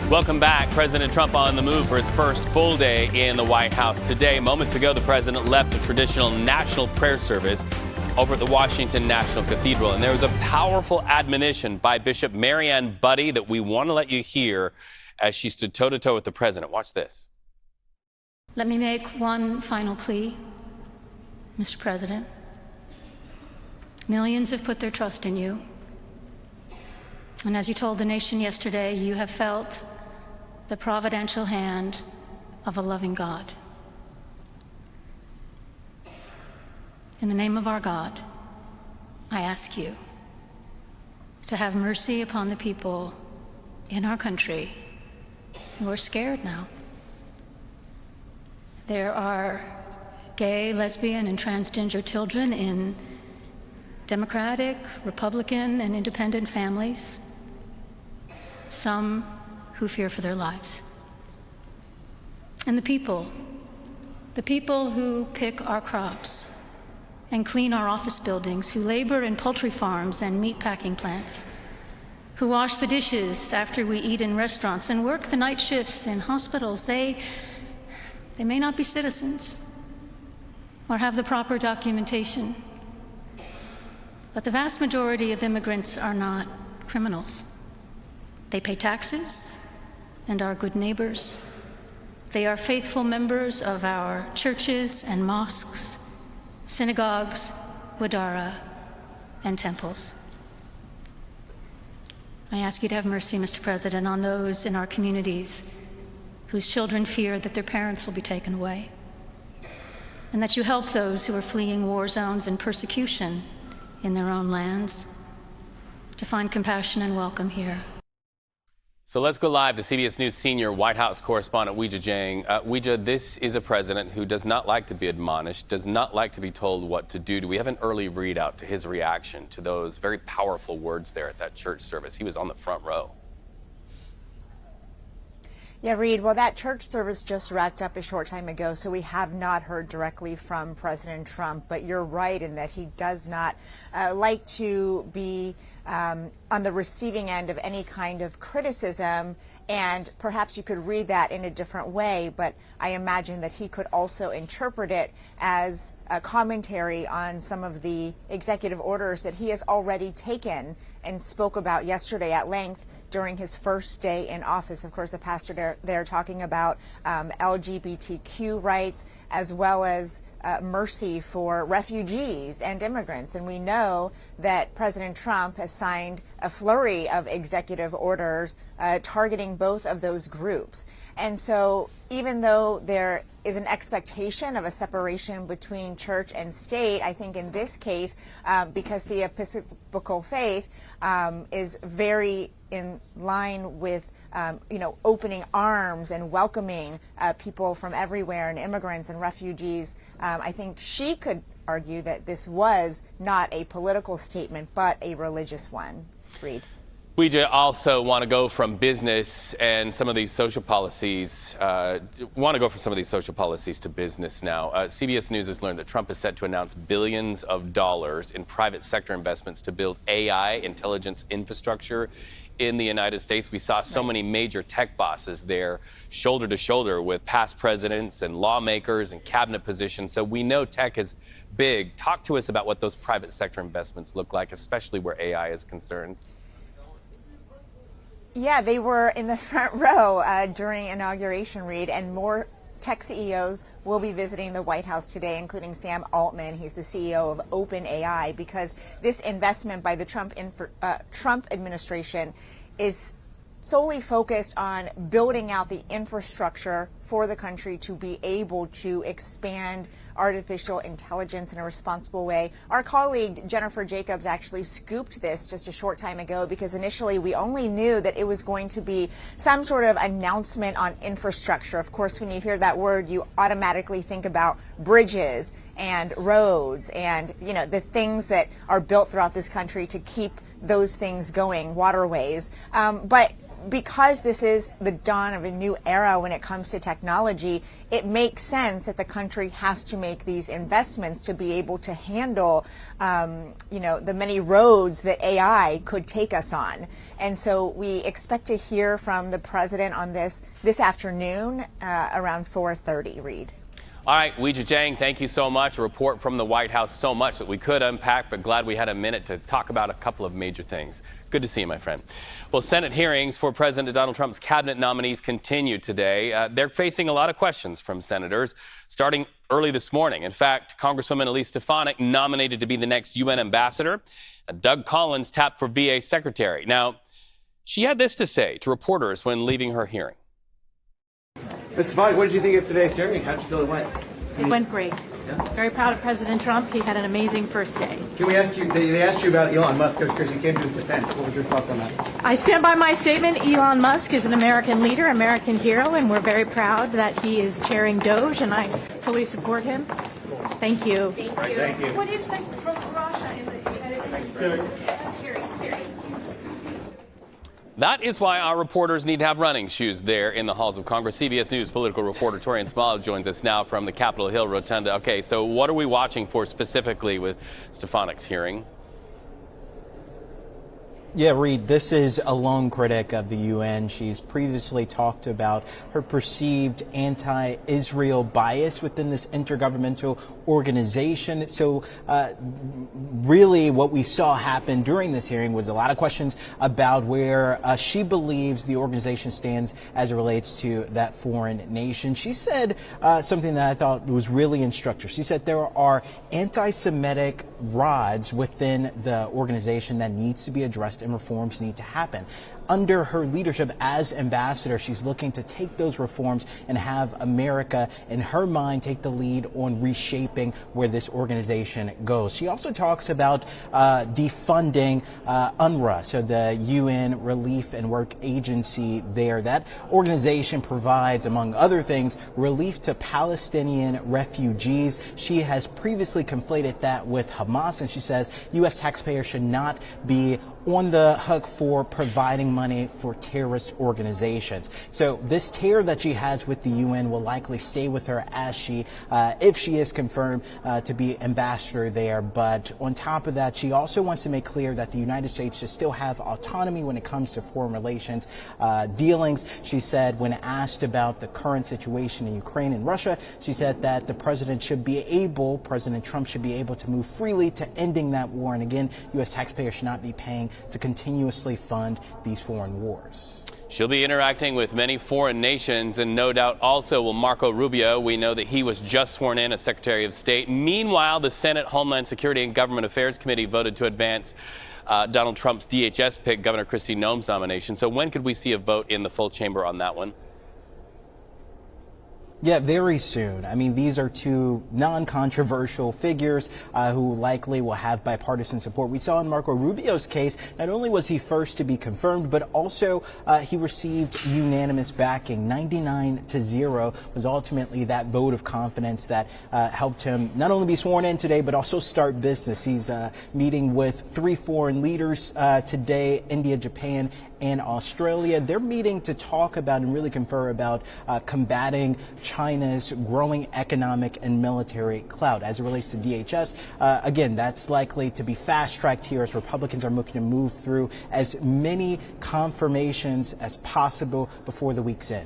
Welcome back. President Trump on the move for his first full day in the White House today. Moments ago, the president left a traditional national prayer service over at the Washington National Cathedral. And there was a powerful admonition by Bishop Marianne Buddy that we want to let you hear as she stood toe-to-toe with the president. Watch this. Let me make one final plea, Mr. President. Millions have put their trust in you. And as you told the nation yesterday, you have felt the providential hand of a loving God. In the name of our God, I ask you to have mercy upon the people in our country who are scared now. There are gay, lesbian, and transgender children in Democratic, Republican, and independent families, some who fear for their lives. And the people who pick our crops and clean our office buildings, who labor in poultry farms and meat packing plants, who wash the dishes after we eat in restaurants and work the night shifts in hospitals, they may not be citizens or have the proper documentation, but the vast majority of immigrants are not criminals. They pay taxes and are good neighbors. They are faithful members of our churches and mosques, synagogues, wadara, and temples. I ask you to have mercy, Mr. President, on those in our communities whose children fear that their parents will be taken away, and that you help those who are fleeing war zones and persecution in their own lands to find compassion and welcome here. So let's go live to CBS News senior White House correspondent Weijia Jiang. Weijia, this is a president who does not like to be admonished, does not like to be told what to do. Do we have an early readout to his reaction to those very powerful words there at that church service? He was on the front row. Yeah, Reed, well, that church service just wrapped up a short time ago, so we have not heard directly from President Trump. But you're right in that he does not like to be on the receiving end of any kind of criticism. And perhaps you could read that in a different way, but I imagine that he could also interpret it as a commentary on some of the executive orders that he has already taken and spoke about yesterday at length during his first day in office. Of course, the pastor there talking about LGBTQ rights as well as mercy for refugees and immigrants. And we know that President Trump has signed a flurry of executive orders targeting both of those groups. And so even though there is an expectation of a separation between church and state, I think in this case, because the Episcopal faith is very in line with opening arms and welcoming people from everywhere and immigrants and refugees, I think she could argue that this was not a political statement, but a religious one. Reed. We also want to go from business and some of these social policies, to business now. CBS News has learned that Trump is set to announce billions of dollars in private sector investments to build AI intelligence infrastructure in the United States. We saw so many major tech bosses there, shoulder to shoulder with past presidents and lawmakers and cabinet positions. So we know tech is big. Talk to us about what those private sector investments look like, especially where AI is concerned. Yeah, they were in the front row during inauguration, Reed, and more tech CEOs will be visiting the White House today, including Sam Altman. He's the CEO of OpenAI, because this investment by the Trump administration is solely focused on building out the infrastructure for the country to be able to expand artificial intelligence in a responsible way. Our colleague Jennifer Jacobs actually scooped this just a short time ago, because initially we only knew that it was going to be some sort of announcement on infrastructure. Of course, when you hear that word, you automatically think about bridges and roads and, the things that are built throughout this country to keep those things going, waterways. But because this is the dawn of a new era when it comes to technology, it makes sense that the country has to make these investments to be able to handle, the many roads that AI could take us on. And so we expect to hear from the president on this afternoon around 4:30, Reed. All right, Weijia Jiang, thank you so much. A report from the White House, so much that we could unpack, but glad we had a minute to talk about a couple of major things. Good to see you, my friend. Well, Senate hearings for President Donald Trump's cabinet nominees continue today. They're facing a lot of questions from senators, starting early this morning. In fact, Congresswoman Elise Stefanik nominated to be the next UN ambassador. Doug Collins tapped for VA secretary. Now, she had this to say to reporters when leaving her hearing. Ms. Stefanik, what did you think of today's hearing? How did you feel it went? It went great. Yeah. Very proud of President Trump. He had an amazing first day. Can we ask you, they asked you about Elon Musk because you came to his defense. What were your thoughts on that? I stand by my statement. Elon Musk is an American leader, American hero, and we're very proud that he is chairing DOGE, and I fully support him. Thank you. Right, thank you. What do you expect from Russia in the That is why our reporters need to have running shoes there in the halls of Congress. CBS News political reporter Torian Small joins us now from the Capitol Hill Rotunda. Okay, so what are we watching for specifically with Stefanik's hearing? Yeah, Reed, this is a lone critic of the UN. She's previously talked about her perceived anti-Israel bias within this intergovernmental organization. So really what we saw happen during this hearing was a lot of questions about where she believes the organization stands as it relates to that foreign nation. She said something that I thought was really instructive. She said there are anti-Semitic rods within the organization that needs to be addressed and reforms need to happen. Under her leadership as ambassador, she's looking to take those reforms and have America, in her mind, take the lead on reshaping where this organization goes. She also talks about defunding UNRWA, so the UN Relief and Work Agency there. That organization provides, among other things, relief to Palestinian refugees. She has previously conflated that with Hamas, and she says U.S. taxpayers should not be on the hook for providing money for terrorist organizations. So this tear that she has with the UN will likely stay with her as she, if she is confirmed to be ambassador there. But on top of that, she also wants to make clear that the United States should still have autonomy when it comes to foreign relations dealings. She said when asked about the current situation in Ukraine and Russia, she said that the President Trump should be able to move freely to ending that war. And again, U.S. taxpayers should not be paying to continuously fund these foreign wars. She'll be interacting with many foreign nations, and no doubt also will Marco Rubio. We know that he was just sworn in as Secretary of State. Meanwhile, the Senate Homeland Security and Government Affairs Committee voted to advance Donald Trump's DHS pick, Governor Kristi Noem's nomination. So when could we see a vote in the full chamber on that one? Yeah, very soon. I mean, these are two non-controversial figures who likely will have bipartisan support. We saw in Marco Rubio's case, not only was he first to be confirmed, but also he received unanimous backing. 99-0 was ultimately that vote of confidence that helped him not only be sworn in today, but also start business. He's meeting with 3 foreign leaders today, India, Japan, and Australia. They're meeting to talk about and really confer about combating China's growing economic and military clout. As it relates to DHS, again, that's likely to be fast-tracked here as Republicans are looking to move through as many confirmations as possible before the week's end.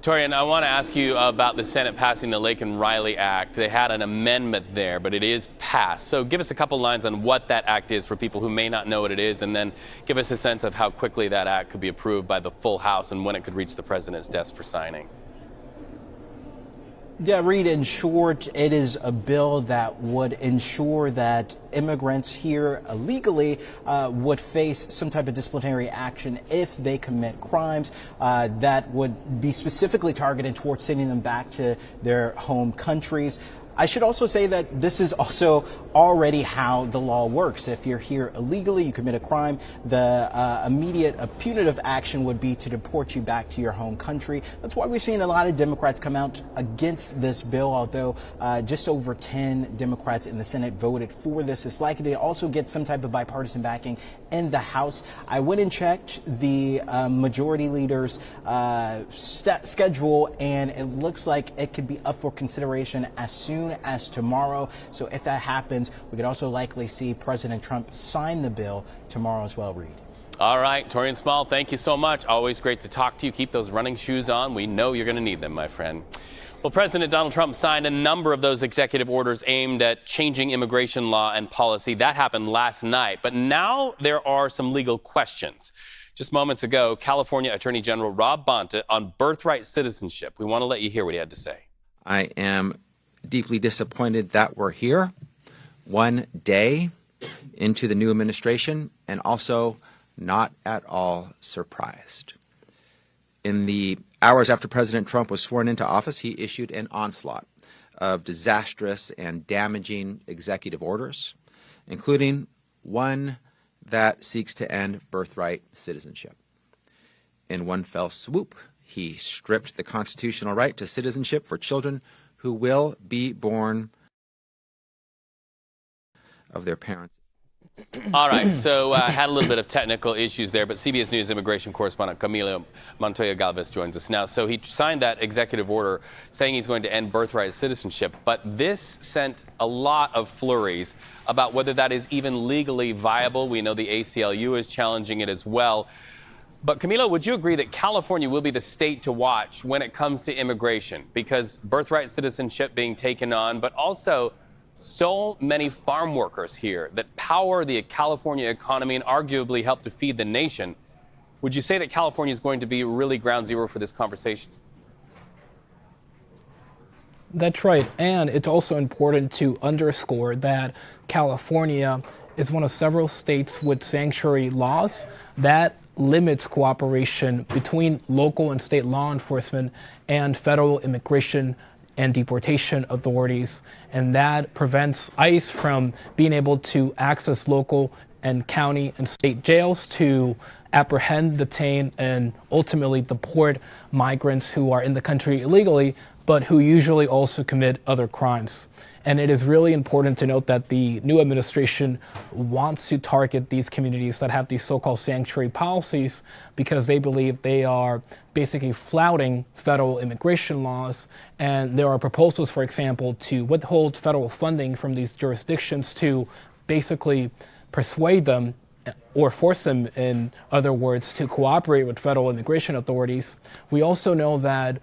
Torian, I want to ask you about the Senate passing the Laken-Riley Act. They had an amendment there, but it is passed. So give us a couple lines on what that act is for people who may not know what it is, and then give us a sense of how quickly that act could be approved by the full House and when it could reach the president's desk for signing. Yeah, Reed, in short, it is a bill that would ensure that immigrants here illegally would face some type of disciplinary action if they commit crimes that would be specifically targeted towards sending them back to their home countries. I should also say that this is also already how the law works. If you're here illegally, you commit a crime, the immediate punitive action would be to deport you back to your home country. That's why we're seeing a lot of Democrats come out against this bill, although just over 10 Democrats in the Senate voted for this. It's likely to also get some type of bipartisan backing in the House. I went and checked the majority leader's schedule, and it looks like it could be up for consideration as soon as tomorrow. So if that happens, we could also likely see President Trump sign the bill tomorrow as well, Reed. All right, Torian Small, thank you so much. Always great to talk to you. Keep those running shoes on. We know you're going to need them, my friend. Well, President Donald Trump signed a number of those executive orders aimed at changing immigration law and policy. That happened last night. But now there are some legal questions. Just moments ago, California Attorney General Rob Bonta on birthright citizenship. We want to let you hear what he had to say. I am deeply disappointed that we're here one day into the new administration, and also not at all surprised. In the hours after President Trump was sworn into office, he issued an onslaught of disastrous and damaging executive orders, including one that seeks to end birthright citizenship. In one fell swoop, he stripped the constitutional right to citizenship for children who will be born of their parents. All right, so had a little bit of technical issues there, but CBS News immigration correspondent Camilo Montoya Galvez joins us now. So he signed that executive order saying he's going to end birthright citizenship, but this sent a lot of flurries about whether that is even legally viable. We know the ACLU is challenging it as well. But Camilo, would you agree that California will be the state to watch when it comes to immigration? Because birthright citizenship being taken on, but also so many farm workers here that power the California economy and arguably help to feed the nation. Would you say that California is going to be really ground zero for this conversation? That's right. And it's also important to underscore that California is one of several states with sanctuary laws that limits cooperation between local and state law enforcement and federal immigration and deportation authorities, and that prevents ICE from being able to access local and county and state jails to apprehend, detain, and ultimately deport migrants who are in the country illegally, but who usually also commit other crimes. And it is really important to note that the new administration wants to target these communities that have these so-called sanctuary policies because they believe they are basically flouting federal immigration laws. And there are proposals, for example, to withhold federal funding from these jurisdictions to basically persuade them or force them, in other words, to cooperate with federal immigration authorities. We also know that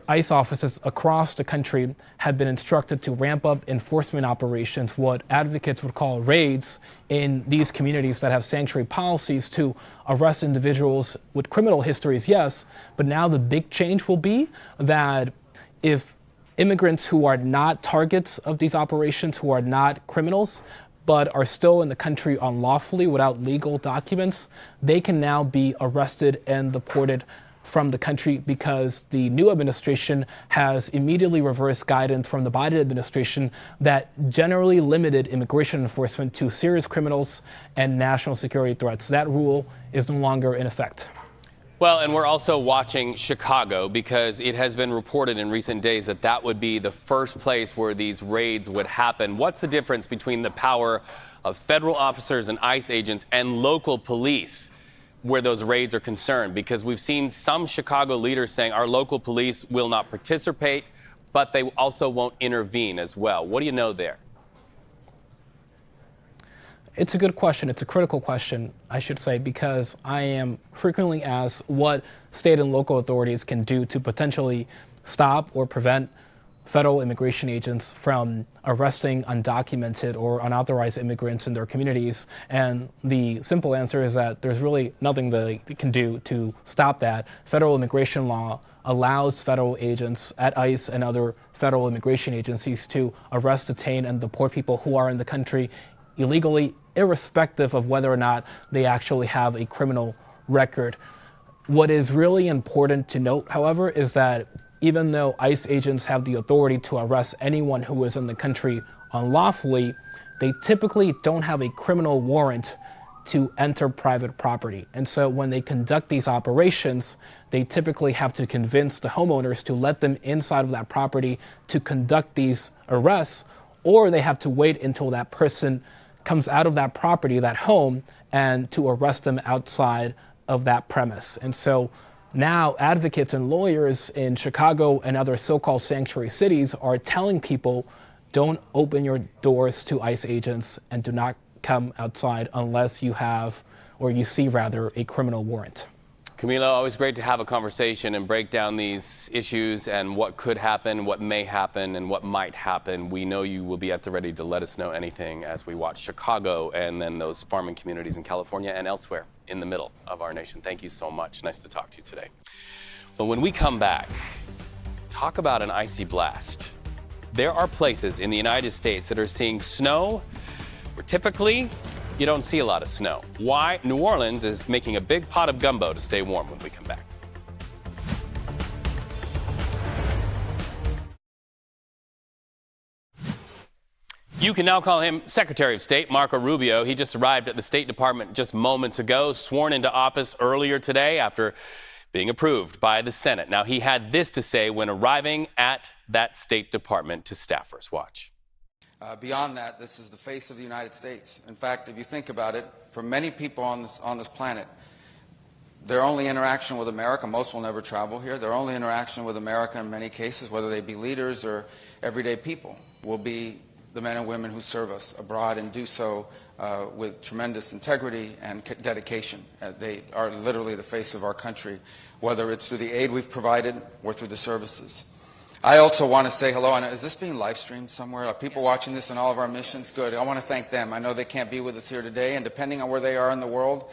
ICE offices across the country have been instructed to ramp up enforcement operations, what advocates would call raids, in these communities that have sanctuary policies to arrest individuals with criminal histories, yes, but now the big change will be that if immigrants who are not targets of these operations, who are not criminals, but are still in the country unlawfully without legal documents, they can now be arrested and deported from the country because the new administration has immediately reversed guidance from the Biden administration that generally limited immigration enforcement to serious criminals and national security threats. That rule is no longer in effect. Well, and we're also watching Chicago because it has been reported in recent days that that would be the first place where these raids would happen. What's the difference between the power of federal officers and ICE agents and local police where those raids are concerned? Because we've seen some Chicago leaders saying our local police will not participate, but they also won't intervene as well. What do you know there? It's a good question. It's a critical question, I should say, because I am frequently asked what state and local authorities can do to potentially stop or prevent federal immigration agents from arresting undocumented or unauthorized immigrants in their communities. And the simple answer is that there's really nothing they can do to stop that. Federal immigration law allows federal agents at ICE and other federal immigration agencies to arrest, detain, and deport people who are in the country illegally, irrespective of whether or not they actually have a criminal record. What is really important to note, however, is that even though ICE agents have the authority to arrest anyone who is in the country unlawfully, they typically don't have a criminal warrant to enter private property. And so when they conduct these operations, they typically have to convince the homeowners to let them inside of that property to conduct these arrests, or they have to wait until that person comes out of that property, that home, and to arrest them outside of that premise. And so now advocates and lawyers in Chicago and other so-called sanctuary cities are telling people, don't open your doors to ICE agents and do not come outside unless you have, or you see rather, a criminal warrant. Camilo, always great to have a conversation and break down these issues and what could happen, what may happen, and what might happen. We know you will be at the ready to let us know anything as we watch Chicago and then those farming communities in California and elsewhere in the middle of our nation. Thank you so much. Nice to talk to you today. But when we come back, talk about an icy blast. There are places in the United States that are seeing snow where typically you don't see a lot of snow. Why New Orleans is making a big pot of gumbo to stay warm when we come back. You can now call him Secretary of State Marco Rubio. He just arrived at the State Department just moments ago, sworn into office earlier today after being approved by the Senate. Now, he had this to say when arriving at that State Department to staffers. Watch. Beyond that, this is the face of the United States. In fact, if you think about it, for many people on this planet, their only interaction with America, most will never travel here, their only interaction with America in many cases, whether they be leaders or everyday people, will be the men and women who serve us abroad and do so with tremendous integrity and dedication. They are literally the face of our country, whether it's through the aid we've provided or through the services. I also want to say hello. Is this being live streamed somewhere? Are people watching this in all of our missions? Good. I want to thank them. I know they can't be with us here today, and depending on where they are in the world,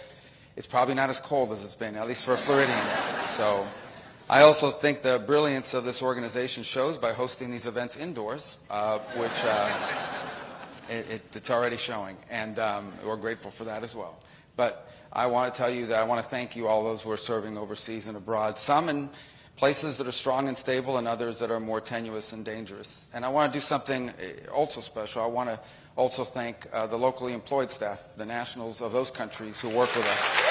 it's probably not as cold as it's been, at least for a Floridian. So I also think the brilliance of this organization shows by hosting these events indoors, which it's already showing, and we're grateful for that as well. But I want to tell you that I want to thank you, all those who are serving overseas and abroad, some in places that are strong and stable and others that are more tenuous and dangerous. And I want to do something also special. I want to also thank the locally employed staff, the nationals of those countries who work with us.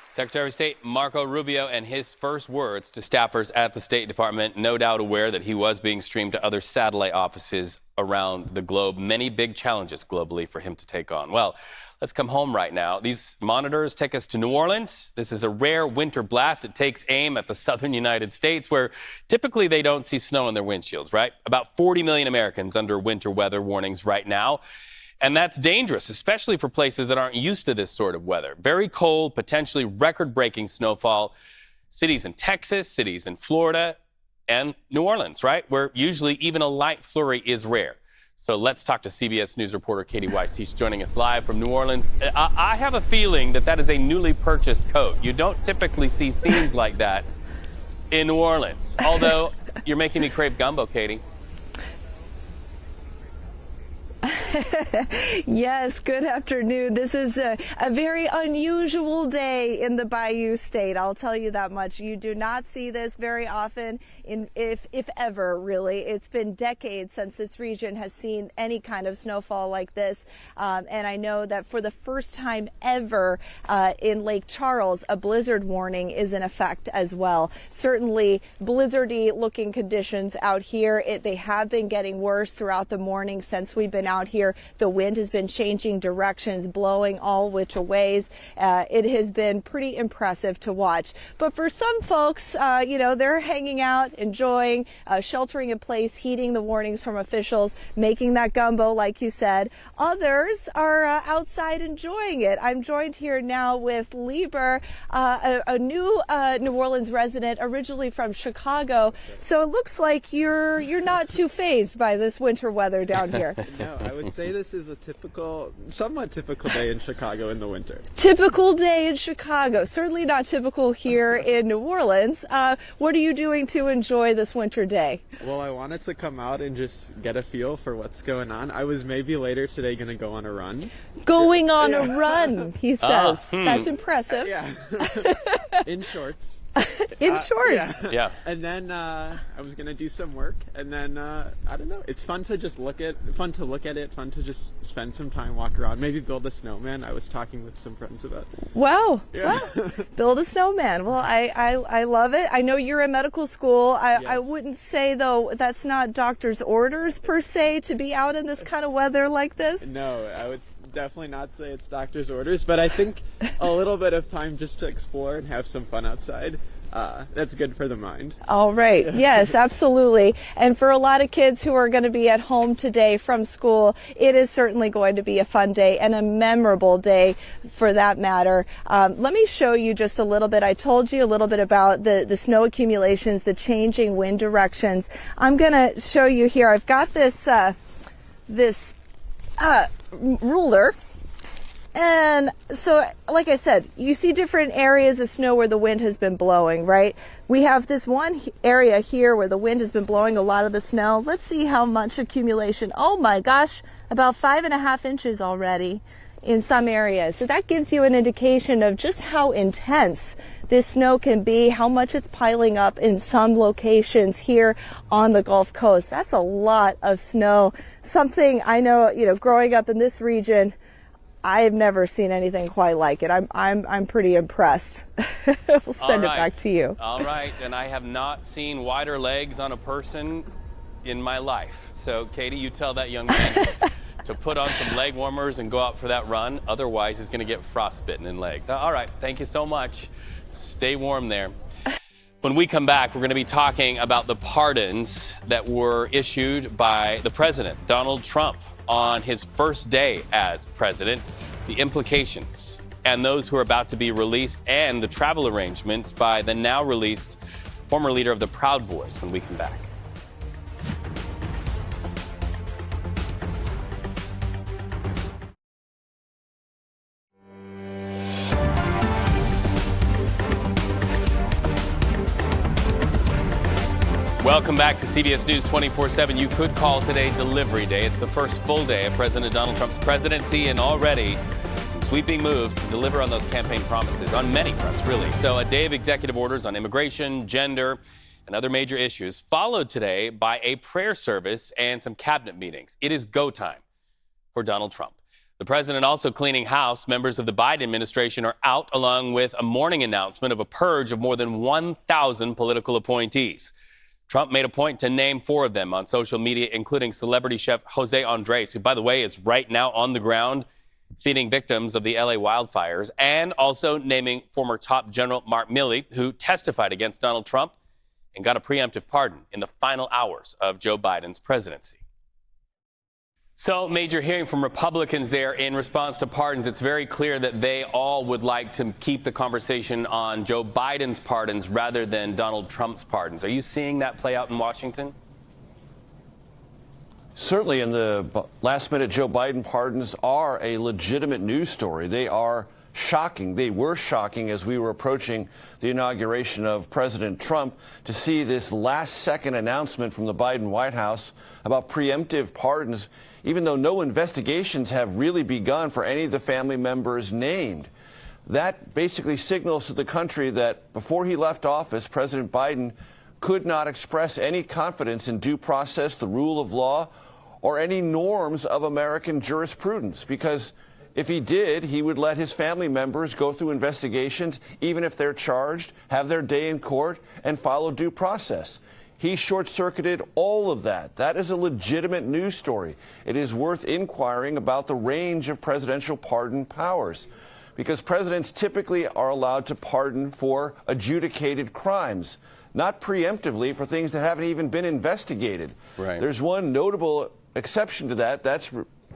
Secretary of State Marco Rubio and his first words to staffers at the State Department, no doubt aware that he was being streamed to other satellite offices around the globe. Many big challenges globally for him to take on. Well, let's come home right now. These monitors take us to New Orleans. This is a rare winter blast. It takes aim at the southern United States, where typically they don't see snow in their windshields, right? About 40 million Americans under winter weather warnings right now. And that's dangerous, especially for places that aren't used to this sort of weather. Very cold, potentially record-breaking snowfall. Cities in Texas, cities in Florida, and New Orleans, right? Where usually even a light flurry is rare. So let's talk to CBS News reporter Katie Weiss. He's joining us live from New Orleans. I have a feeling that is a newly purchased coat. You don't typically see scenes like that in New Orleans. Although, you're making me crave gumbo, Katie. Yes, good afternoon. This is a very unusual day in the Bayou State. I'll tell you that much. You do not see this very often, if ever, really. It's been decades since this region has seen any kind of snowfall like this. And I know that for the first time ever in Lake Charles, a blizzard warning is in effect as well. Certainly blizzardy looking conditions out here. They have been getting worse throughout the morning since we've been out here. The wind has been changing directions, blowing all which ways. It has been pretty impressive to watch. But for some folks, they're hanging out, enjoying, sheltering in place, heeding the warnings from officials, making that gumbo, like you said. Others are outside enjoying it. I'm joined here now with Lieber, a new New Orleans resident, originally from Chicago. So it looks like you're not too fazed by this winter weather down here. No, I would I'd say this is a somewhat typical day in Chicago in the winter. Typical day in Chicago. Certainly not typical here in New Orleans. What are you doing to enjoy this winter day? Well, I wanted to come out and just get a feel for what's going on. I was maybe later today going to go on a run. Going on a run, he says. That's impressive. Yeah. In shorts. In shorts. Yeah. And then I was going to do some work, and then I don't know. It's fun to just look at it, fun to just spend some time, walk around, maybe build a snowman. I was talking with some friends about it. Wow. Yeah. Wow. Build a snowman. Well, I love it. I know you're in medical school. I wouldn't say, though, that's not doctor's orders per se to be out in this kind of weather like this. No, I would definitely not say it's doctor's orders, but I think a little bit of time just to explore and have some fun outside, that's good for the mind. All right. Yes, absolutely. And for a lot of kids who are going to be at home today from school, it is certainly going to be a fun day and a memorable day for that matter. Let me show you just a little bit. I told you a little bit about the snow accumulations, the changing wind directions. I'm going to show you here. I've got this ruler. And so, like I said, you see different areas of snow where the wind has been blowing, right? We have this one area here where the wind has been blowing a lot of the snow. Let's see how much accumulation. Oh my gosh, about 5.5 inches already in some areas. So that gives you an indication of just how intense this snow can be, how much it's piling up in some locations here on the Gulf Coast. That's a lot of snow. Something I know, growing up in this region, I have never seen anything quite like it. I'm pretty impressed. We'll send it back to you. All right, and I have not seen wider legs on a person in my life. So, Katie, you tell that young man to put on some leg warmers and go out for that run. Otherwise, he's going to get frostbitten in legs. All right, thank you so much. Stay warm there. When we come back, we're going to be talking about the pardons that were issued by the president, Donald Trump, on his first day as president, the implications, and those who are about to be released, and the travel arrangements by the now released former leader of the Proud Boys when we come back. Welcome back to CBS News 24/7. You could call today Delivery Day. It's the first full day of President Donald Trump's presidency, and already some sweeping moves to deliver on those campaign promises on many fronts, really. So a day of executive orders on immigration, gender, and other major issues, followed today by a prayer service and some cabinet meetings. It is go time for Donald Trump. The president also cleaning house. Members of the Biden administration are out, along with a morning announcement of a purge of more than 1,000 political appointees. Trump made a point to name 4 of them on social media, including celebrity chef Jose Andres, who, by the way, is right now on the ground feeding victims of the LA wildfires, and also naming former top general Mark Milley, who testified against Donald Trump and got a preemptive pardon in the final hours of Joe Biden's presidency. So, major hearing from Republicans there in response to pardons. It's very clear that they all would like to keep the conversation on Joe Biden's pardons rather than Donald Trump's pardons. Are you seeing that play out in Washington? Certainly, and the last-minute Joe Biden pardons are a legitimate news story. They are shocking. They were shocking as we were approaching the inauguration of President Trump to see this last-second announcement from the Biden White House about preemptive pardons, even though no investigations have really begun for any of the family members named. That basically signals to the country that before he left office, President Biden could not express any confidence in due process, the rule of law, or any norms of American jurisprudence, because if he did, he would let his family members go through investigations, even if they're charged, have their day in court, and follow due process. He short-circuited all of that. That is a legitimate news story. It is worth inquiring about the range of presidential pardon powers, because presidents typically are allowed to pardon for adjudicated crimes, not preemptively for things that haven't even been investigated. Right. There's one notable exception to that. That's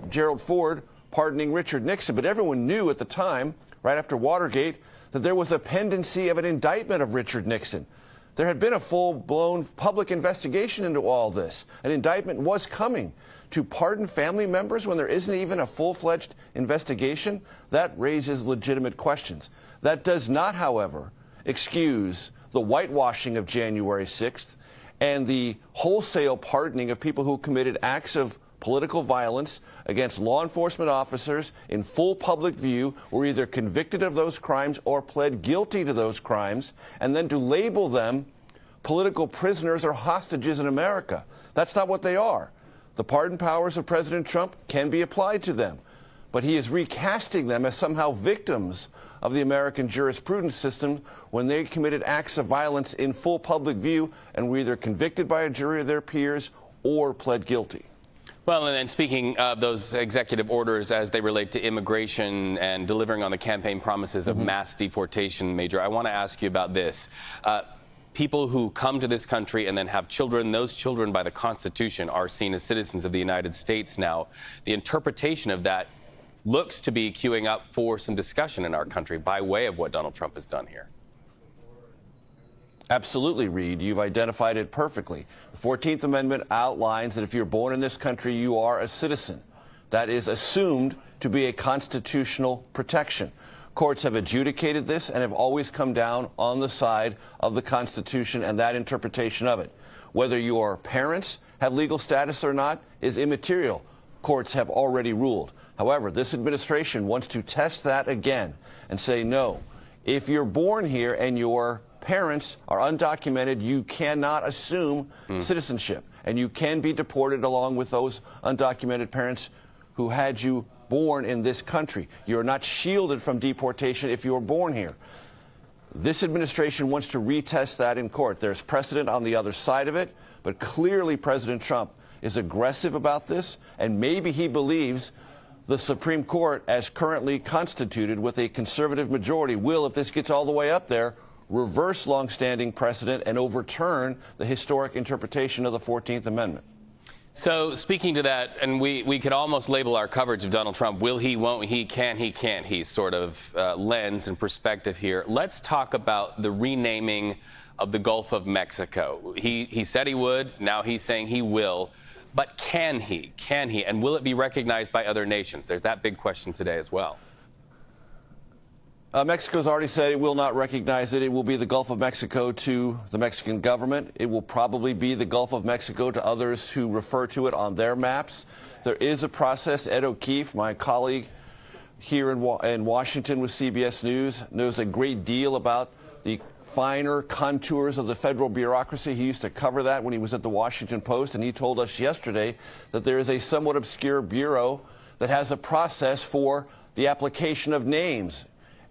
Gerald Ford pardoning Richard Nixon, but everyone knew at the time, right after Watergate, that there was a pendency of an indictment of Richard Nixon. There had been a full-blown public investigation into all this. An indictment was coming. To pardon family members when there isn't even a full-fledged investigation, that raises legitimate questions. That does not, however, excuse the whitewashing of January 6th and the wholesale pardoning of people who committed acts of political violence against law enforcement officers in full public view, were either convicted of those crimes or pled guilty to those crimes, and then to label them political prisoners or hostages in America. That's not what they are. The pardon powers of President Trump can be applied to them, but he is recasting them as somehow victims of the American jurisprudence system when they committed acts of violence in full public view and were either convicted by a jury of their peers or pled guilty. Well, and then speaking of those executive orders as they relate to immigration and delivering on the campaign promises of mass deportation, Major, I want to ask you about this. People who come to this country and then have children, those children by the Constitution are seen as citizens of the United States now. The interpretation of that looks to be queuing up for some discussion in our country by way of what Donald Trump has done here. Absolutely, Reed. You've identified it perfectly. The 14th Amendment outlines that if you're born in this country, you are a citizen. That is assumed to be a constitutional protection. Courts have adjudicated this and have always come down on the side of the Constitution and that interpretation of it. Whether your parents have legal status or not is immaterial. Courts have already ruled. However, this administration wants to test that again and say, no, if you're born here and your parents are undocumented, you cannot assume citizenship, and you can be deported along with those undocumented parents who had you born in this country. You're not shielded from deportation if you're born here. This administration wants to retest that in court. There's precedent on the other side of it, but clearly President Trump is aggressive about this, and maybe he believes the Supreme Court, as currently constituted with a conservative majority, will, if this gets all the way up there, reverse longstanding precedent and overturn the historic interpretation of the 14th Amendment. So speaking to that, and we could almost label our coverage of Donald Trump, will he, won't he, can he, can't he, sort of lens and perspective here. Let's talk about the renaming of the Gulf of Mexico. He said he would, now he's saying he will. But can he? Can he? And will it be recognized by other nations? There's that big question today as well. Mexico's already said it will not recognize it. It will be the Gulf of Mexico to the Mexican government. It will probably be the Gulf of Mexico to others who refer to it on their maps. There is a process. Ed O'Keefe, my colleague here in Washington with CBS News, knows a great deal about the finer contours of the federal bureaucracy. He used to cover that when he was at the Washington Post, and he told us yesterday that there is a somewhat obscure bureau that has a process for the application of names.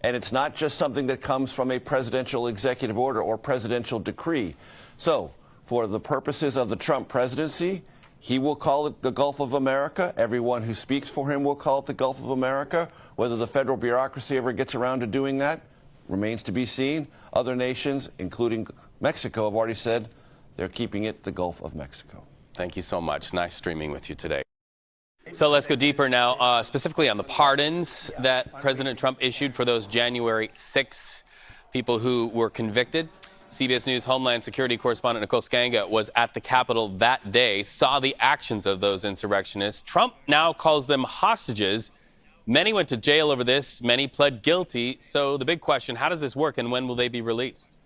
And it's not just something that comes from a presidential executive order or presidential decree. So, for the purposes of the Trump presidency, he will call it the Gulf of America. Everyone who speaks for him will call it the Gulf of America. Whether the federal bureaucracy ever gets around to doing that remains to be seen. Other nations, including Mexico, have already said they're keeping it the Gulf of Mexico. Thank you so much. Nice streaming with you today. So let's go deeper now, specifically on the pardons that President Trump issued for those January 6th people who were convicted. CBS News Homeland Security correspondent Nicole Skanga was at the Capitol that day, saw the actions of those insurrectionists. Trump now calls them hostages. Many went to jail over this. Many pled guilty. So the big question, how does this work and when will they be released?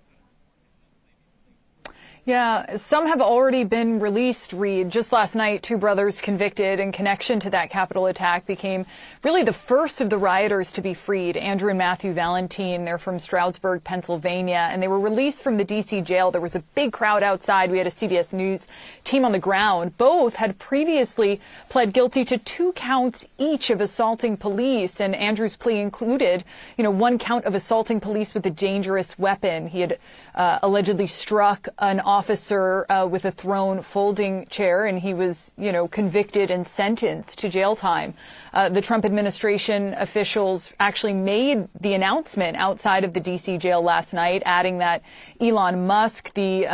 Yeah, some have already been released, Reed. Just last night, two brothers convicted in connection to that Capitol attack became really the first of the rioters to be freed. Andrew and Matthew Valentine, they're from Stroudsburg, Pennsylvania, and they were released from the D.C. jail. There was a big crowd outside. We had a CBS News team on the ground. Both had previously pled guilty to 2 counts each of assaulting police, and Andrew's plea included, 1 count of assaulting police with a dangerous weapon. He had allegedly struck an officer with a thrown folding chair, and he was, convicted and sentenced to jail time. The Trump administration officials actually made the announcement outside of the D.C. jail last night, adding that Elon Musk, the,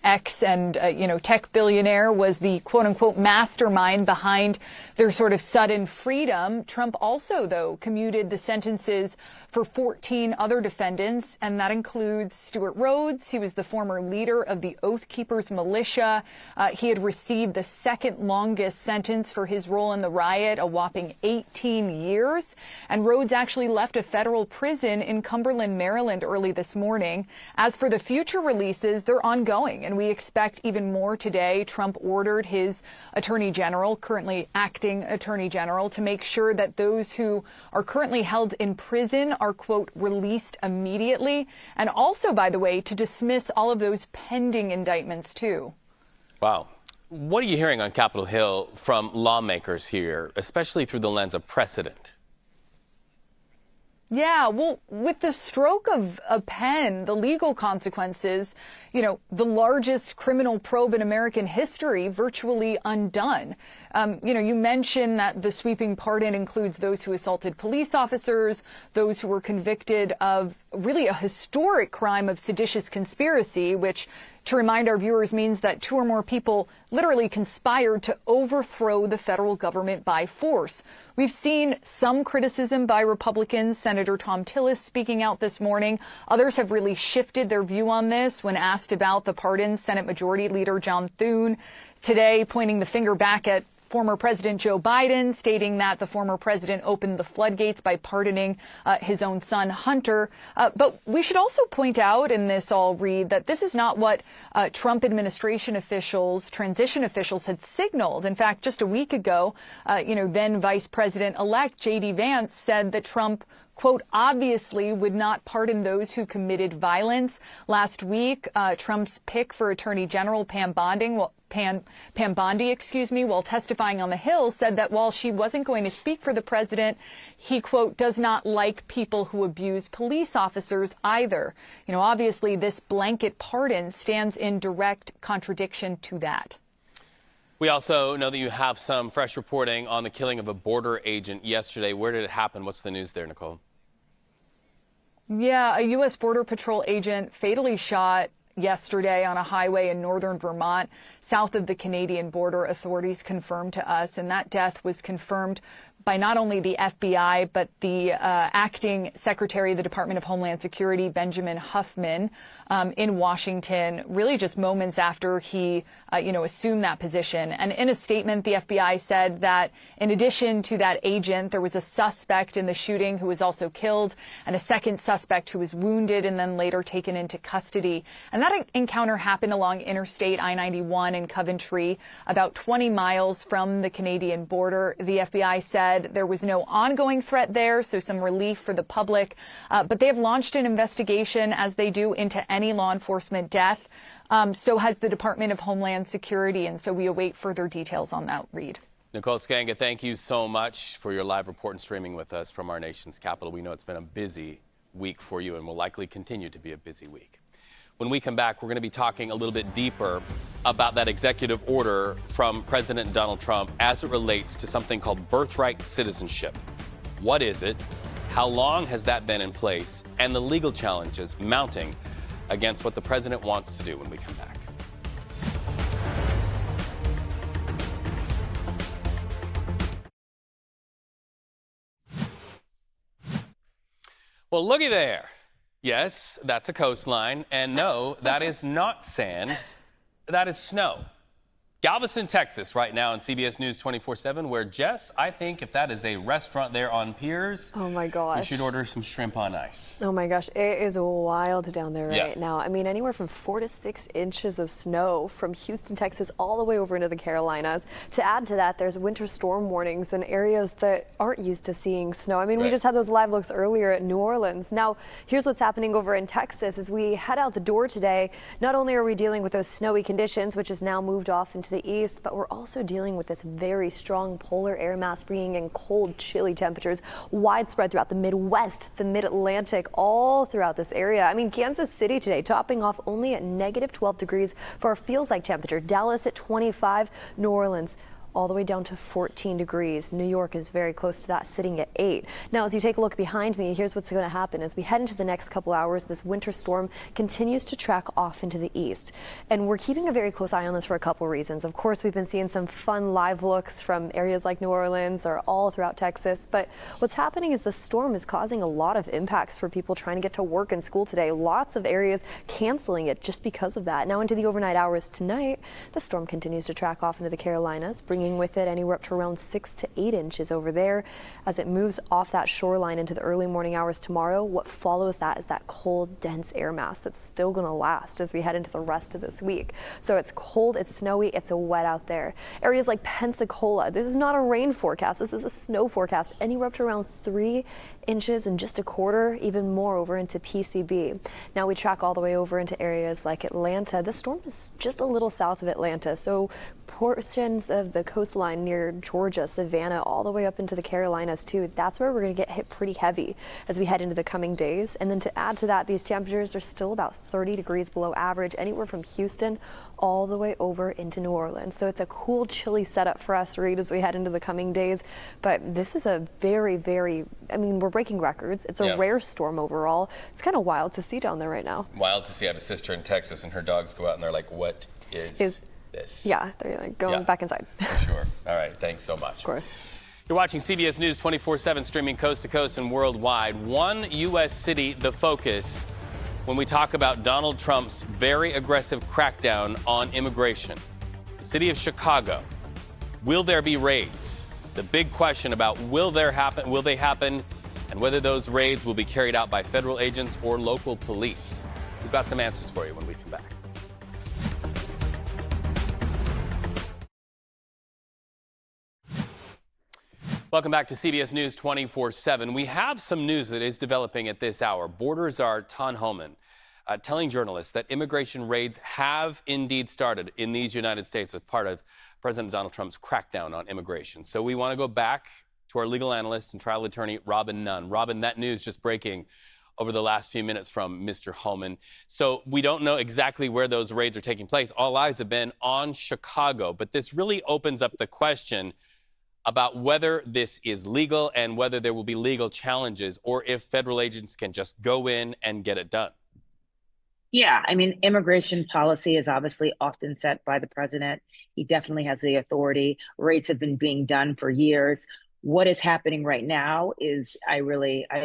ex and, tech billionaire, was the quote-unquote mastermind behind their sort of sudden freedom. Trump also, though, commuted the sentences for 14 other defendants, and that includes Stuart Rhodes. He was the former leader of the Oath Keepers militia. He had received the second longest sentence for his role in the riot, a whopping 18 years. And Rhodes actually left a federal prison in Cumberland, Maryland early this morning. As for the future releases, they're ongoing, and we expect even more today. Trump ordered his attorney general, currently acting attorney general, to make sure that those who are currently held in prison are, quote, released immediately. And also, by the way, to dismiss all of those pending indictments, too. Wow. What are you hearing on Capitol Hill from lawmakers here, especially through the lens of precedent? Yeah, well, with the stroke of a pen, the legal consequences, the largest criminal probe in American history, virtually undone. You mentioned that the sweeping pardon includes those who assaulted police officers, those who were convicted of really a historic crime of seditious conspiracy, which, to remind our viewers, means that 2 or more people literally conspired to overthrow the federal government by force. We've seen some criticism by Republicans, Senator Tom Tillis speaking out this morning. Others have really shifted their view on this when asked about the pardons. Senate Majority Leader John Thune today pointing the finger back at former President Joe Biden, stating that the former president opened the floodgates by pardoning his own son, Hunter. But we should also point out in this all read that this is not what Trump administration officials, transition officials, had signaled. In fact, just a week ago, then Vice President-elect J.D. Vance said that Trump, quote, obviously would not pardon those who committed violence. Last week, Trump's pick for Attorney General Pam Bondi, while testifying on the Hill, said that while she wasn't going to speak for the president, he, quote, does not like people who abuse police officers either. Obviously, this blanket pardon stands in direct contradiction to that. We also know that you have some fresh reporting on the killing of a border agent yesterday. Where did it happen? What's the news there, Nicole? Yeah, a U.S. Border Patrol agent fatally shot yesterday on a highway in northern Vermont, south of the Canadian border, authorities confirmed to us. And that death was confirmed by not only the FBI, but the acting Secretary of the Department of Homeland Security, Benjamin Huffman, in Washington, really just moments after he, assumed that position. And in a statement, the FBI said that in addition to that agent, there was a suspect in the shooting who was also killed, and a second suspect who was wounded and then later taken into custody. And that encounter happened along Interstate I-91 in Coventry, about 20 miles from the Canadian border. The FBI said there was no ongoing threat there, so some relief for the public. But they have launched an investigation, as they do, into any law enforcement death. So has the Department of Homeland Security, and so we await further details on that, Reed. Nicole Skanga, thank you so much for your live report and streaming with us from our nation's capital. We know it's been a busy week for you and will likely continue to be a busy week. When we come back, we're going to be talking a little bit deeper about that executive order from President Donald Trump as it relates to something called birthright citizenship. What is it? How long has that been in place? And the legal challenges mounting against what the president wants to do when we come back. Well, looky there. Yes, that's a coastline. And no, that is not sand. That is snow. Galveston, Texas, right now on CBS News 24/7, where, Jess, I think if that is a restaurant there on Piers, oh my gosh, you should order some shrimp on ice. Oh my gosh, it is wild down there right now. I mean, anywhere from 4 to 6 inches of snow from Houston, Texas, all the way over into the Carolinas. To add to that, there's winter storm warnings in areas that aren't used to seeing snow. I mean, we just had those live looks earlier at New Orleans. Now, here's what's happening over in Texas. As we head out the door today, not only are we dealing with those snowy conditions, which is now moved off into the east, but we're also dealing with this very strong polar air mass bringing in cold, chilly temperatures widespread throughout the Midwest, the Mid-Atlantic, all throughout this area. I mean, Kansas City today topping off only at -12 degrees for our feels like temperature. Dallas at 25, New Orleans all the way down to 14 degrees. New York is very close to that, sitting at 8. Now, as you take a look behind me, here's what's going to happen. As we head into the next couple hours, this winter storm continues to track off into the east. And we're keeping a very close eye on this for a couple reasons. Of course, we've been seeing some fun live looks from areas like New Orleans or all throughout Texas. But what's happening is the storm is causing a lot of impacts for people trying to get to work and school today. Lots of areas canceling it just because of that. Now into the overnight hours tonight, the storm continues to track off into the Carolinas, bringing with it anywhere up to around 6 to 8 inches over there. As it moves off that shoreline into the early morning hours tomorrow, what follows that is that cold, dense air mass that's still going to last as we head into the rest of this week. So it's cold, it's snowy, it's wet out there. Areas like Pensacola, this is not a rain forecast, this is a snow forecast, anywhere up to around 3 inches and just a quarter, even more over into PCB. Now we track all the way over into areas like Atlanta. The storm is just a little south of Atlanta, so portions of the coastline near Georgia, Savannah, all the way up into the Carolinas too. That's where we're going to get hit pretty heavy as we head into the coming days. And then to add to that, these temperatures are still about 30 degrees below average, anywhere from Houston all the way over into New Orleans. So it's a cool, chilly setup for us, Reed, as we head into the coming days. But this is a very, we're breaking records. It's a rare storm overall. It's kind of wild to see down there right now. Wild to see. I have a sister in Texas, and her dogs go out and they're like, what is this? Yeah, they're like going back inside. For sure. All right, thanks so much. Of course. You're watching CBS News 24/7, streaming coast to coast and worldwide. One U.S. city, the focus when we talk about Donald Trump's very aggressive crackdown on immigration. The city of Chicago. Will there be raids? The big question about will they happen, and whether those raids will be carried out by federal agents or local police. We've got some answers for you when we come back. Welcome back to CBS News 24/7. We have some news that is developing at this hour. Border czar Homan telling journalists that immigration raids have indeed started in these United States as part of President Donald Trump's crackdown on immigration. So we want to go back to our legal analyst and trial attorney, Robin Nunn. Robin, that news just breaking over the last few minutes from Mr. Homan. So we don't know exactly where those raids are taking place. All eyes have been on Chicago, but this really opens up the question about whether this is legal and whether there will be legal challenges, or if federal agents can just go in and get it done. Yeah, immigration policy is obviously often set by the president. He definitely has the authority. Raids have been being done for years. What is happening right now is, I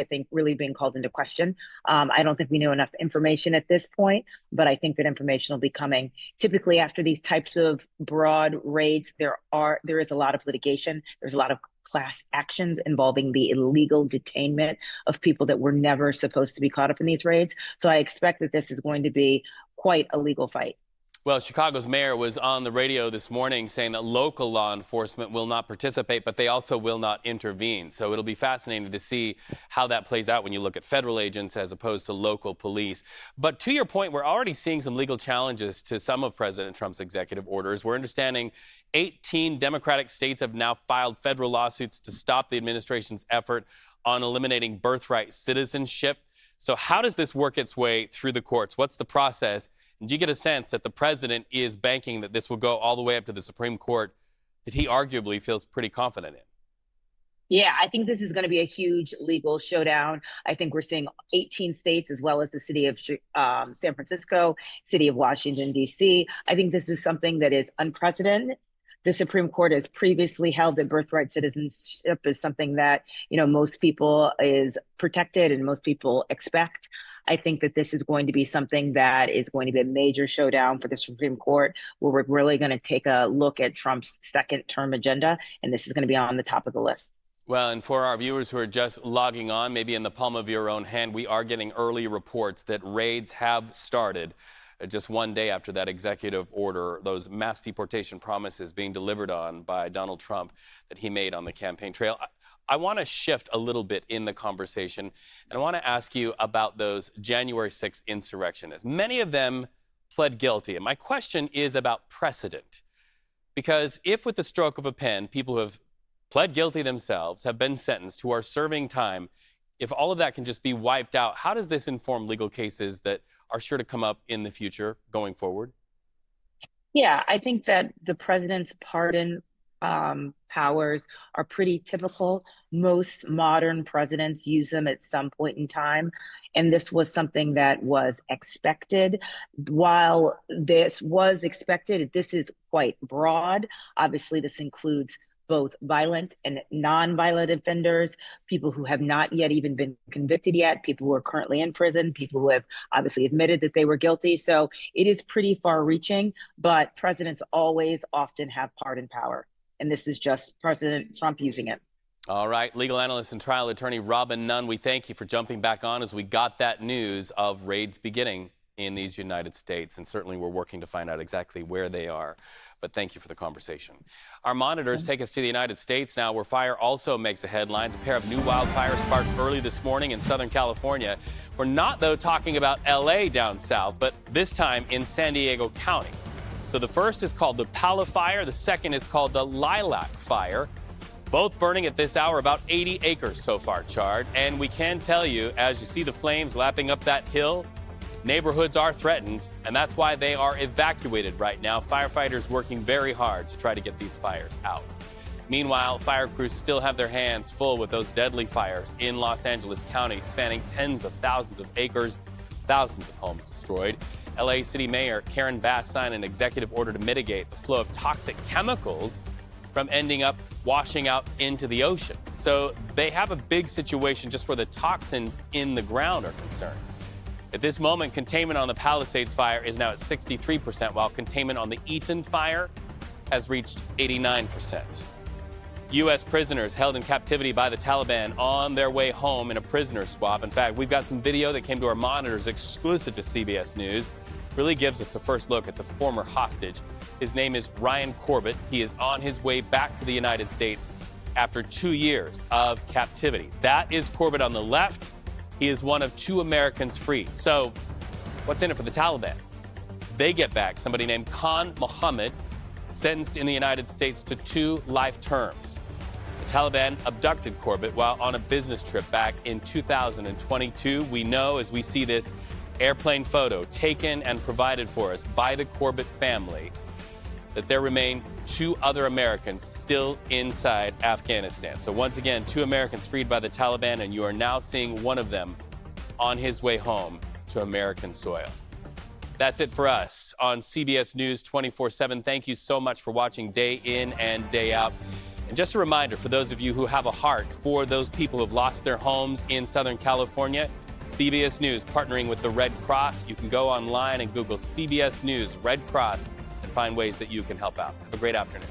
think, really being called into question. I don't think we know enough information at this point, but I think that information will be coming. Typically, after these types of broad raids, there is a lot of litigation. There's a lot of class actions involving the illegal detainment of people that were never supposed to be caught up in these raids. So I expect that this is going to be quite a legal fight. Well, Chicago's mayor was on the radio this morning saying that local law enforcement will not participate, but they also will not intervene. So it'll be fascinating to see how that plays out when you look at federal agents as opposed to local police. But to your point, we're already seeing some legal challenges to some of President Trump's executive orders. We're understanding 18 Democratic states have now filed federal lawsuits to stop the administration's effort on eliminating birthright citizenship. So how does this work its way through the courts? What's the process? And do you get a sense that the president is banking that this will go all the way up to the Supreme Court that he arguably feels pretty confident in? Yeah, I think this is going to be a huge legal showdown. I think we're seeing 18 states as well as the city of San Francisco, city of Washington, D.C. I think this is something that is unprecedented. The Supreme Court has previously held that birthright citizenship is something that, most people is protected and most people expect. I think that this is going to be something that is going to be a major showdown for the Supreme Court, where we're really going to take a look at Trump's second term agenda, and this is going to be on the top of the list. Well, and for our viewers who are just logging on, maybe in the palm of your own hand, we are getting early reports that raids have started just one day after that executive order, those mass deportation promises being delivered on by Donald Trump that he made on the campaign trail. I want to shift a little bit in the conversation, and I want to ask you about those January 6th insurrectionists. Many of them pled guilty, and my question is about precedent. Because if with the stroke of a pen, people who have pled guilty themselves have been sentenced, who are serving time, if all of that can just be wiped out, how does this inform legal cases that are sure to come up in the future going forward? Yeah, I think that the president's pardon powers are pretty typical. Most modern presidents use them at some point in time. And this was something that was expected. While this was expected, this is quite broad. Obviously, this includes both violent and non-violent offenders, people who have not yet even been convicted yet, people who are currently in prison, people who have obviously admitted that they were guilty. So it is pretty far-reaching, but presidents always often have pardon power. And this is just President Trump using it. All right, legal analyst and trial attorney Robin Nunn, we thank you for jumping back on as we got that news of raids beginning in these United States. And certainly we're working to find out exactly where they are. But thank you for the conversation. Our monitors take us to the United States now, where fire also makes the headlines. A pair of new wildfires sparked early this morning in Southern California. We're not, though, talking about L.A. down south, but this time in San Diego County. So the first is called the Pala Fire. The second is called the Lilac Fire. Both burning at this hour, about 80 acres so far charred. And we can tell you, as you see the flames lapping up that hill, neighborhoods are threatened, and that's why they are evacuated right now. Firefighters working very hard to try to get these fires out. Meanwhile, fire crews still have their hands full with those deadly fires in Los Angeles County, spanning tens of thousands of acres, thousands of homes destroyed. LA City Mayor Karen Bass signed an executive order to mitigate the flow of toxic chemicals from ending up washing out into the ocean. So they have a big situation just where the toxins in the ground are concerned. At this moment, containment on the Palisades fire is now at 63%, while containment on the Eaton fire has reached 89%. U.S. prisoners held in captivity by the Taliban on their way home in a prisoner swap. In fact, we've got some video that came to our monitors exclusive to CBS News. Really gives us a first look at the former hostage. His name is Ryan Corbett. He is on his way back to the United States after 2 years of captivity. That is Corbett on the left. He is one of 2 Americans freed. So what's in it for the Taliban? They get back somebody named Khan Mohammed, sentenced in the United States to 2 life terms. The Taliban abducted Corbett while on a business trip back in 2022. We know, as we see this airplane photo taken and provided for us by the Corbett family, that there remain 2 other Americans still inside Afghanistan. So once again, 2 Americans freed by the Taliban, and you are now seeing one of them on his way home to American soil. That's it for us on CBS News 24/7. Thank you so much for watching day in and day out. And just a reminder for those of you who have a heart for those people who have lost their homes in Southern California, CBS News partnering with the Red Cross. You can go online and Google CBS News Red Cross and find ways that you can help out. Have a great afternoon.